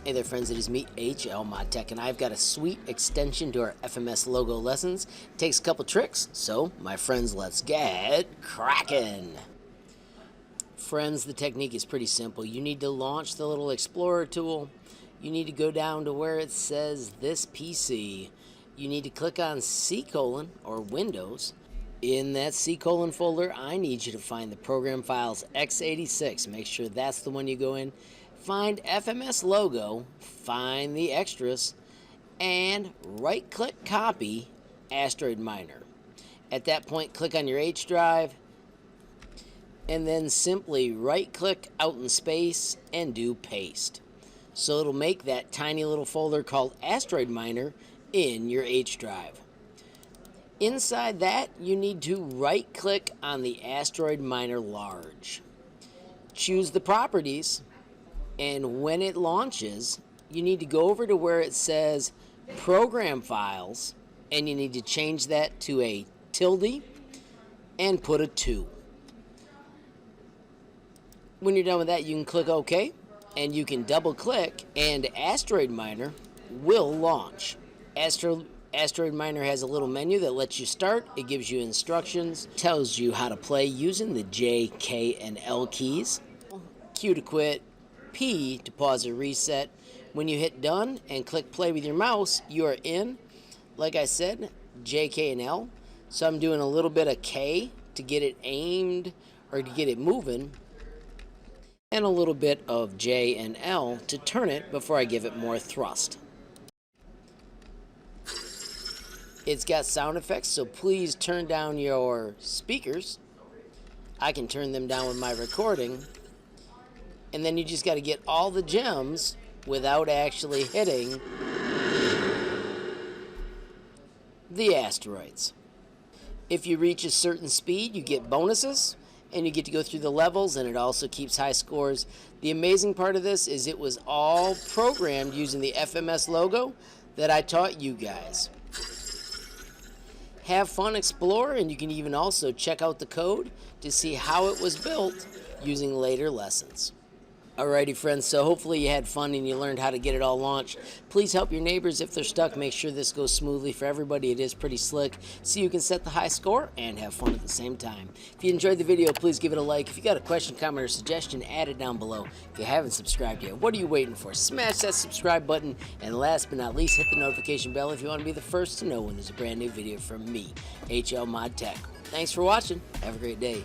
Hey there friends, it is me, HLModTech, and I've got a sweet extension to our FMS Logo lessons. It takes a couple tricks, so my friends, let's get cracking. Friends, the technique is pretty simple. You need to launch the little Explorer tool. You need to go down to where it says this PC. You need to click on C: or Windows. In that C: folder, I need you to find the program files x86. Make sure that's the one you go in. Find FMS Logo, find the extras, and right-click copy Asteroid Miner. At that point, click on your H drive, and then simply right-click out in space and do paste. So it'll make that tiny little folder called Asteroid Miner in your H drive. Inside that, you need to right-click on the Asteroid Miner Large. Choose the properties. And when it launches, you need to go over to where it says Program Files, and you need to change that to a tilde and put a 2. When you're done with that, you can click OK, and you can double click, and Asteroid Miner will launch. Asteroid Miner has a little menu that lets you start. It gives you instructions, tells you how to play using the J, K, and L keys. Q to quit. P to pause or reset. When you hit done and click play with your mouse, you are in. Like I said, J, K, and L. So I'm doing a little bit of K to get it aimed or to get it moving, and a little bit of J and L to turn it before I give it more thrust. It's got sound effects, so please turn down your speakers. I can turn them down with my recording. And then you just got to get all the gems without actually hitting the asteroids. If you reach a certain speed, you get bonuses, and you get to go through the levels, and it also keeps high scores. The amazing part of this is it was all programmed using the FMS logo that I taught you guys. Have fun, explore, and you can even also check out the code to see how it was built using later lessons. Alrighty friends, so hopefully you had fun and you learned how to get it all launched. Please help your neighbors if they're stuck. Make sure this goes smoothly for everybody. It is pretty slick, so you can set the high score and have fun at the same time. If you enjoyed the video, please give it a like. If you got a question, comment, or suggestion, add it down below. If you haven't subscribed yet, what are you waiting for? Smash that subscribe button, and last but not least, hit the notification bell if you want to be the first to know when there's a brand new video from me, HLModTech. Thanks for watching. Have a great day.